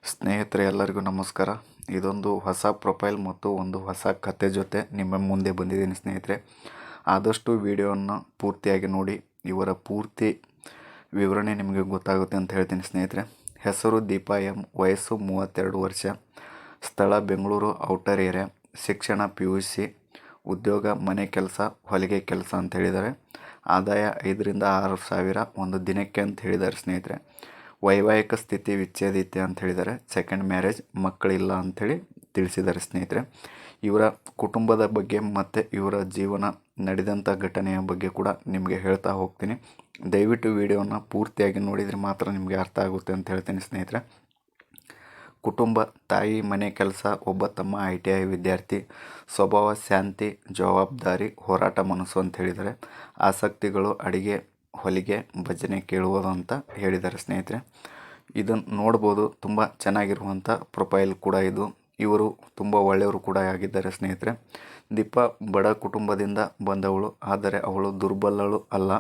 ಸ್ನೇಹಿತರೆ ಎಲ್ಲರಿಗೂ ನಮಸ್ಕಾರ. ಇದೊಂದು ಹೊಸ ಪ್ರೊಫೈಲ್ ಮತ್ತು ಒಂದು ಹೊಸ ಕತೆ ಜೊತೆ ನಿಮ್ಮ ಮುಂದೆ ಬಂದಿದ್ದೀನಿ ಸ್ನೇಹಿತರೆ. ಆದಷ್ಟು ವಿಡಿಯೋವನ್ನು ಪೂರ್ತಿಯಾಗಿ ನೋಡಿ, ಇವರ ಪೂರ್ತಿ ವಿವರಣೆ ನಿಮಗೆ ಗೊತ್ತಾಗುತ್ತೆ ಅಂತ ಹೇಳ್ತೀನಿ ಸ್ನೇಹಿತರೆ. ಹೆಸರು ದೀಪಾ ಎಂ, ವಯಸ್ಸು 32 ವರ್ಷ, ಸ್ಥಳ ಬೆಂಗಳೂರು ಔಟರ್ ಏರಿಯಾ, ಶಿಕ್ಷಣ PUC, ಉದ್ಯೋಗ ಮನೆ ಕೆಲಸ, ಹೊಲಿಗೆ ಕೆಲಸ ಅಂತ ಹೇಳಿದ್ದಾರೆ. ಆದಾಯ 5,000 to 6,000 ಒಂದು ದಿನಕ್ಕೆ ಅಂತ ಹೇಳಿದ್ದಾರೆ ಸ್ನೇಹಿತರೆ. ವೈವಾಹಿಕ ಸ್ಥಿತಿ ವಿಚ್ಛೇದಿತ ಅಂತ ಹೇಳಿದ್ದಾರೆ. ಸೆಕೆಂಡ್ ಮ್ಯಾರೇಜ್, ಮಕ್ಕಳಿಲ್ಲ ಅಂಥೇಳಿ ತಿಳಿಸಿದ್ದಾರೆ ಸ್ನೇಹಿತರೆ. ಇವರ ಕುಟುಂಬದ ಬಗ್ಗೆ ಮತ್ತು ಇವರ ಜೀವನ ನಡೆದಂಥ ಘಟನೆಯ ಬಗ್ಗೆ ಕೂಡ ನಿಮಗೆ ಹೇಳ್ತಾ ಹೋಗ್ತೀನಿ. ದಯವಿಟ್ಟು ವಿಡಿಯೋನ ಪೂರ್ತಿಯಾಗಿ ನೋಡಿದರೆ ಮಾತ್ರ ನಿಮಗೆ ಅರ್ಥ ಆಗುತ್ತೆ ಅಂತ ಹೇಳ್ತೀನಿ ಸ್ನೇಹಿತರೆ. ಕುಟುಂಬ: ತಾಯಿ ಮನೆ ಕೆಲಸ, ಒಬ್ಬ ತಮ್ಮ ITI ವಿದ್ಯಾರ್ಥಿ, ಸ್ವಭಾವ ಶಾಂತಿ, ಜವಾಬ್ದಾರಿ, ಹೋರಾಟ ಮನಸ್ಸು ಅಂತ ಹೇಳಿದ್ದಾರೆ. ಆಸಕ್ತಿಗಳು: ಅಡಿಗೆ, ಹೊಲಿಗೆ, ಭಜನೆ ಕೇಳುವುದು ಅಂತ ಹೇಳಿದ್ದಾರೆ ಸ್ನೇಹಿತರೆ. ಇದನ್ನು ನೋಡ್ಬೋದು, ತುಂಬ ಚೆನ್ನಾಗಿರುವಂಥ ಪ್ರೊಫೈಲ್ ಕೂಡ ಇದು. ಇವರು ತುಂಬ ಒಳ್ಳೆಯವರು ಕೂಡ ಆಗಿದ್ದಾರೆ ಸ್ನೇಹಿತರೆ. ದೀಪಾ ಬಡ ಕುಟುಂಬದಿಂದ ಬಂದವಳು, ಆದರೆ ಅವಳು ದುರ್ಬಲಳು ಅಲ್ಲ.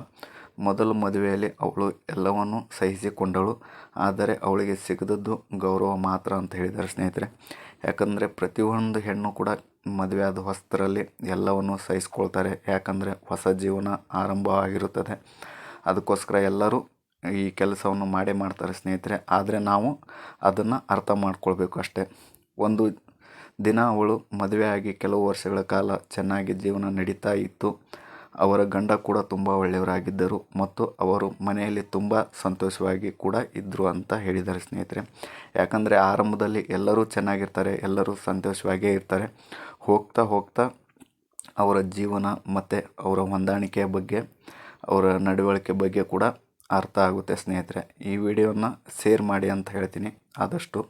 ಮೊದಲ ಮದುವೆಯಲ್ಲಿ ಅವಳು ಎಲ್ಲವನ್ನು ಸಹಿಸಿಕೊಂಡಳು, ಆದರೆ ಅವಳಿಗೆ ಸಿಗದದ್ದು ಗೌರವ ಮಾತ್ರ ಅಂತ ಹೇಳಿದ್ದಾರೆ ಸ್ನೇಹಿತರೆ. ಯಾಕಂದರೆ ಪ್ರತಿಯೊಂದು ಹೆಣ್ಣು ಕೂಡ ಮದುವೆ ಆದ ಹೊಸದರಲ್ಲಿ ಎಲ್ಲವನ್ನು ಸಹಿಸ್ಕೊಳ್ತಾರೆ. ಯಾಕಂದರೆ ಹೊಸ ಜೀವನ ಆರಂಭವಾಗಿರುತ್ತದೆ. ಅದಕ್ಕೋಸ್ಕರ ಎಲ್ಲರೂ ಈ ಕೆಲಸವನ್ನು ಮಾಡೇ ಮಾಡ್ತಾರೆ ಸ್ನೇಹಿತರೆ. ಆದರೆ ನಾವು ಅದನ್ನು ಅರ್ಥ ಮಾಡ್ಕೊಳ್ಬೇಕು ಅಷ್ಟೇ. ಒಂದು ದಿನ ಅವಳು ಮದುವೆ ಆಗಿ ಕೆಲವು ವರ್ಷಗಳ ಕಾಲ ಚೆನ್ನಾಗಿ ಜೀವನ ನಡೀತಾ ಇತ್ತು. ಅವರ ಗಂಡ ಕೂಡ ತುಂಬ ಒಳ್ಳೆಯವರಾಗಿದ್ದರು ಮತ್ತು ಅವರು ಮನೆಯಲ್ಲಿ ತುಂಬ ಸಂತೋಷವಾಗಿ ಕೂಡ ಇದ್ದರು ಅಂತ ಹೇಳಿದ್ದಾರೆ ಸ್ನೇಹಿತರೆ. ಯಾಕಂದರೆ ಆರಂಭದಲ್ಲಿ ಎಲ್ಲರೂ ಚೆನ್ನಾಗಿರ್ತಾರೆ, ಎಲ್ಲರೂ ಸಂತೋಷವಾಗೇ ಇರ್ತಾರೆ. ಹೋಗ್ತಾ ಹೋಗ್ತಾ ಅವರ ಜೀವನ ಮತ್ತು ಅವರ ಹೊಂದಾಣಿಕೆಯ ಬಗ್ಗೆ, ಅವರ ನಡವಳಿಕೆ ಬಗ್ಗೆ ಕೂಡ ಅರ್ಥ ಆಗುತ್ತೆ ಸ್ನೇಹಿತರೆ. ಈ ವಿಡಿಯೋನ ಶೇರ್ ಮಾಡಿ ಅಂತ ಹೇಳ್ತೀನಿ ಆದಷ್ಟು.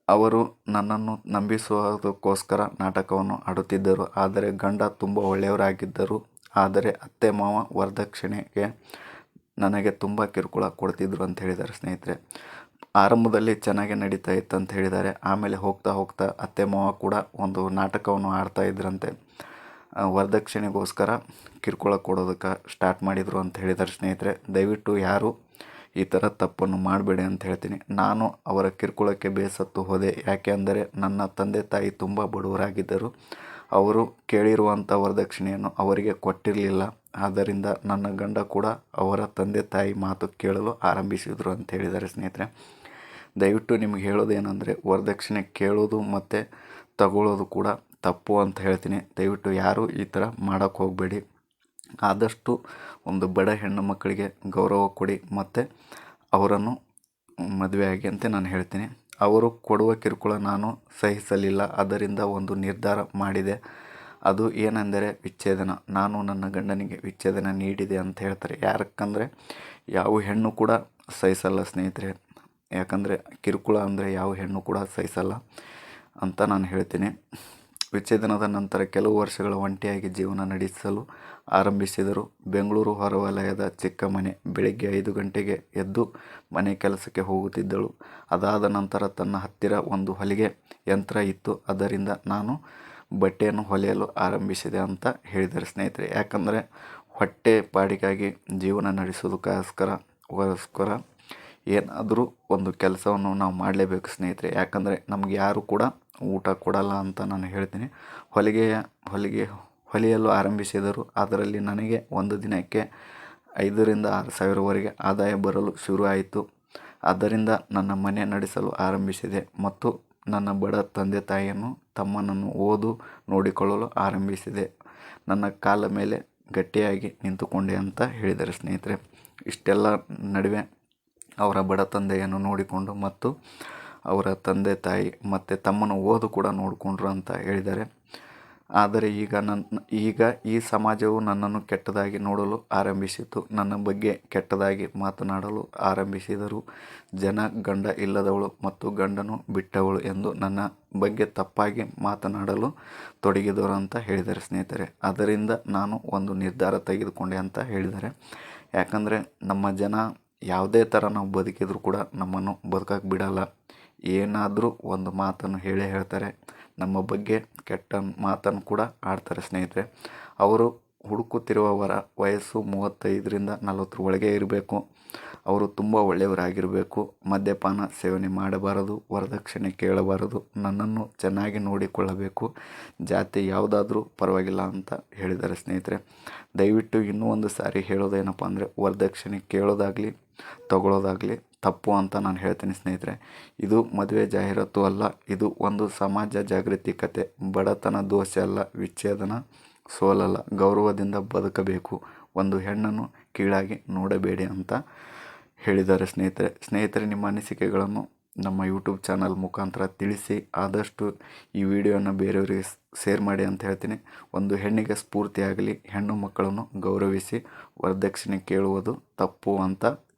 ಅವರು ನನ್ನನ್ನು ನಂಬಿಸುವುದಕ್ಕೋಸ್ಕರ ನಾಟಕವನ್ನು ಆಡುತ್ತಿದ್ದರು, ಆದರೆ ಗಂಡ ತುಂಬ ಒಳ್ಳೆಯವರಾಗಿದ್ದರು. ಆದರೆ ಅತ್ತೆ ಮಾವ ವರದಕ್ಷಿಣೆಗೆ ನನಗೆ ತುಂಬ ಕಿರುಕುಳ ಕೊಡ್ತಿದ್ರು ಅಂತ ಹೇಳಿದ್ದಾರೆ ಸ್ನೇಹಿತರೆ. ಆರಂಭದಲ್ಲಿ ಚೆನ್ನಾಗಿ ನಡೀತಾ ಇತ್ತು ಅಂತ ಹೇಳಿದ್ದಾರೆ. ಆಮೇಲೆ ಹೋಗ್ತಾ ಹೋಗ್ತಾ ಅತ್ತೆ ಮಾವ ಕೂಡ ಒಂದು ನಾಟಕವನ್ನು ಆಡ್ತಾ ಇದ್ರಂತೆ. ವರದಕ್ಷಿಣೆಗೋಸ್ಕರ ಕಿರುಕುಳ ಕೊಡೋದಕ್ಕೆ ಸ್ಟಾರ್ಟ್ ಮಾಡಿದರು ಅಂತ ಹೇಳಿದ್ದಾರೆ ಸ್ನೇಹಿತರೆ. ದಯವಿಟ್ಟು ಯಾರು ಈ ಥರ ತಪ್ಪನ್ನು ಮಾಡಬೇಡಿ ಅಂತ ಹೇಳ್ತೀನಿ. ನಾನು ಅವರ ಕಿರುಕುಳಕ್ಕೆ ಬೇಸತ್ತು ಹೋದೆ. ಯಾಕೆ ಅಂದರೆ ನನ್ನ ತಂದೆ ತಾಯಿ ತುಂಬ ಬಡವರಾಗಿದ್ದರು. ಅವರು ಕೇಳಿರುವಂಥ ವರದಕ್ಷಿಣೆಯನ್ನು ಅವರಿಗೆ ಕೊಟ್ಟಿರಲಿಲ್ಲ. ಆದ್ದರಿಂದ ನನ್ನ ಗಂಡ ಕೂಡ ಅವರ ತಂದೆ ತಾಯಿ ಮಾತು ಕೇಳಲು ಆರಂಭಿಸಿದರು ಅಂತ ಹೇಳಿದ್ದಾರೆ ಸ್ನೇಹಿತರೆ. ದಯವಿಟ್ಟು ನಿಮಗೆ ಹೇಳೋದೇನೆಂದರೆ, ವರದಕ್ಷಿಣೆ ಕೇಳೋದು ಮತ್ತು ತಗೊಳ್ಳೋದು ಕೂಡ ತಪ್ಪು ಅಂತ ಹೇಳ್ತೀನಿ. ದಯವಿಟ್ಟು ಯಾರೂ ಈ ಥರ ಮಾಡೋಕ್ಕೆ ಹೋಗಬೇಡಿ. ಆದಷ್ಟು ಒಂದು ಬಡ ಹೆಣ್ಣು ಮಕ್ಕಳಿಗೆ ಗೌರವ ಕೊಡಿ ಮತ್ತು ಅವರನ್ನು ಮದುವೆ ಆಗಿ ಅಂತ ನಾನು ಹೇಳ್ತೀನಿ. ಅವರು ಕೊಡುವ ಕಿರುಕುಳ ನಾನು ಸಹಿಸಲಿಲ್ಲ. ಅದರಿಂದ ಒಂದು ನಿರ್ಧಾರ ಮಾಡಿದೆ. ಅದು ಏನೆಂದರೆ ವಿಚ್ಛೇದನ. ನಾನು ನನ್ನ ಗಂಡನಿಗೆ ವಿಚ್ಛೇದನ ನೀಡಿದೆ ಅಂತ ಹೇಳ್ತಾರೆ. ಯಾಕಂದರೆ ಯಾವ ಹೆಣ್ಣು ಕೂಡ ಸಹಿಸಲ್ಲ ಸ್ನೇಹಿತರೆ. ಯಾಕಂದರೆ ಕಿರುಕುಳ ಅಂದರೆ ಯಾವ ಹೆಣ್ಣು ಕೂಡ ಸಹಿಸಲ್ಲ ಅಂತ ನಾನು ಹೇಳ್ತೀನಿ. ವಿಚ್ಛೇದನದ ನಂತರ ಕೆಲವು ವರ್ಷಗಳ ಒಂಟಿಯಾಗಿ ಜೀವನ ನಡೆಸಲು ಆರಂಭಿಸಿದರು. ಬೆಂಗಳೂರು ಹೊರವಲಯದ ಚಿಕ್ಕ ಮನೆ. ಬೆಳಿಗ್ಗೆ 5 ಗಂಟೆಗೆ ಎದ್ದು ಮನೆ ಕೆಲಸಕ್ಕೆ ಹೋಗುತ್ತಿದ್ದಳು. ಅದಾದ ನಂತರ ತನ್ನ ಹತ್ತಿರ ಒಂದು ಹೊಲಿಗೆ ಯಂತ್ರ ಇತ್ತು. ಅದರಿಂದ ನಾನು ಬಟ್ಟೆಯನ್ನು ಹೊಲಿಯಲು ಆರಂಭಿಸಿದೆ ಅಂತ ಹೇಳಿದ್ದಾರೆ ಸ್ನೇಹಿತರೆ. ಯಾಕಂದರೆ ಹೊಟ್ಟೆ ಪಾಡಿಗಾಗಿ ಜೀವನ ನಡೆಸೋದಕ್ಕೋಸ್ಕರ ಏನಾದರೂ ಒಂದು ಕೆಲಸವನ್ನು ನಾವು ಮಾಡಲೇಬೇಕು ಸ್ನೇಹಿತರೆ. ಯಾಕಂದರೆ ನಮಗೆ ಯಾರು ಕೂಡ ಊಟ ಕೊಡಲ್ಲ ಅಂತ ನಾನು ಹೇಳ್ತೀನಿ. ಹೊಲಿಯಲು ಆರಂಭಿಸಿದರು. ಅದರಲ್ಲಿ ನನಗೆ ಒಂದು ದಿನಕ್ಕೆ 5,000 to 6,000ವರೆಗೆ ಆದಾಯ ಬರಲು ಶುರು ಆಯಿತು. ಆದ್ದರಿಂದ ನನ್ನ ಮನೆ ನಡೆಸಲು ಆರಂಭಿಸಿದೆ ಮತ್ತು ನನ್ನ ಬಡ ತಂದೆ ತಾಯಿಯನ್ನು, ತಮ್ಮನನ್ನು ನೋಡಿಕೊಳ್ಳಲು ಆರಂಭಿಸಿದೆ. ನನ್ನ ಕಾಲ ಮೇಲೆ ಗಟ್ಟಿಯಾಗಿ ನಿಂತುಕೊಂಡೆ ಅಂತ ಹೇಳಿದ್ದಾರೆ ಸ್ನೇಹಿತರೆ. ಇಷ್ಟೆಲ್ಲ ನಡುವೆ ಅವರ ಬಡ ತಂದೆಯನ್ನು ನೋಡಿಕೊಂಡು ಮತ್ತು ಅವರ ತಂದೆ ತಾಯಿ ಮತ್ತು ತಮ್ಮನ ಕೂಡ ನೋಡಿಕೊಂಡ್ರು ಅಂತ ಹೇಳಿದ್ದಾರೆ. ಆದರೆ ಈಗ ಈ ಸಮಾಜವು ನನ್ನನ್ನು ಕೆಟ್ಟದಾಗಿ ನೋಡಲು ಆರಂಭಿಸಿತು. ನನ್ನ ಬಗ್ಗೆ ಕೆಟ್ಟದಾಗಿ ಮಾತನಾಡಲು ಆರಂಭಿಸಿದರು. ಜನ ಗಂಡ ಇಲ್ಲದವಳು ಮತ್ತು ಗಂಡನು ಬಿಟ್ಟವಳು ಎಂದು ನನ್ನ ಬಗ್ಗೆ ತಪ್ಪಾಗಿ ಮಾತನಾಡಲು ತೊಡಗಿದರು ಅಂತ ಹೇಳಿದ್ದಾರೆ ಸ್ನೇಹಿತರೆ. ಅದರಿಂದ ನಾನು ಒಂದು ನಿರ್ಧಾರ ತೆಗೆದುಕೊಂಡೆ ಅಂತ ಹೇಳಿದ್ದಾರೆ. ಯಾಕಂದರೆ ನಮ್ಮ ಜನ ಯಾವುದೇ ಥರ ನಾವು ಬದುಕಿದ್ರು ಕೂಡ ನಮ್ಮನ್ನು ಬದುಕಕ್ಕೆ ಬಿಡಲ್ಲ. ಏನಾದರೂ ಒಂದು ಮಾತನ್ನು ಹೇಳ್ತಾರೆ. ನಮ್ಮ ಬಗ್ಗೆ ಕೆಟ್ಟ ಮಾತನ್ನು ಕೂಡ ಆಡ್ತಾರೆ ಸ್ನೇಹಿತರೆ. ಅವರು ಹುಡುಕುತ್ತಿರುವ ವಯಸ್ಸು 35 to 40 ಒಳಗೆ ಇರಬೇಕು. ಅವರು ತುಂಬ ಒಳ್ಳೆಯವರಾಗಿರಬೇಕು, ಮದ್ಯಪಾನ ಸೇವನೆ ಮಾಡಬಾರದು, ವರದಕ್ಷಿಣೆ ಕೇಳಬಾರದು, ನನ್ನನ್ನು ಚೆನ್ನಾಗಿ ನೋಡಿಕೊಳ್ಳಬೇಕು, ಜಾತಿ ಯಾವುದಾದ್ರೂ ಪರವಾಗಿಲ್ಲ ಅಂತ ಹೇಳಿದ್ದಾರೆ ಸ್ನೇಹಿತರೆ. ದಯವಿಟ್ಟು ಇನ್ನೂ ಒಂದು ಸಾರಿ ಹೇಳೋದೇನಪ್ಪ ಅಂದರೆ, ವರದಕ್ಷಿಣೆ ಕೇಳೋದಾಗಲಿ ತಗೊಳ್ಳೋದಾಗಲಿ ತಪ್ಪು ಅಂತ ನಾನು ಹೇಳ್ತೀನಿ ಸ್ನೇಹಿತರೆ. ಇದು ಮದುವೆ ಜಾಹೀರಾತು ಅಲ್ಲ, ಇದು ಒಂದು ಸಮಾಜ ಜಾಗೃತಿ ಕತೆ. ಬಡತನ ದೋಷ ಅಲ್ಲ, ವಿಚ್ಛೇದನ ಸೋಲಲ್ಲ, ಗೌರವದಿಂದ ಬದುಕಬೇಕು, ಒಂದು ಹೆಣ್ಣನ್ನು ಕೀಳಾಗಿ ನೋಡಬೇಡಿ ಅಂತ ಹೇಳಿದ್ದಾರೆ ಸ್ನೇಹಿತರೆ. ನಿಮ್ಮ ಅನಿಸಿಕೆಗಳನ್ನು ನಮ್ಮ ಯೂಟ್ಯೂಬ್ ಚಾನಲ್ ಮುಖಾಂತರ ತಿಳಿಸಿ, ಆದಷ್ಟು ಈ ವಿಡಿಯೋನ ಬೇರೆಯವರಿಗೆ ಶೇರ್ ಮಾಡಿ ಅಂತ ಹೇಳ್ತೀನಿ. ಒಂದು ಹೆಣ್ಣಿಗೆ ಸ್ಫೂರ್ತಿಯಾಗಲಿ, ಹೆಣ್ಣು ಮಕ್ಕಳನ್ನು ಗೌರವಿಸಿ, ವರದಕ್ಷಿಣೆ ಕೇಳುವುದು ತಪ್ಪು ಅಂತ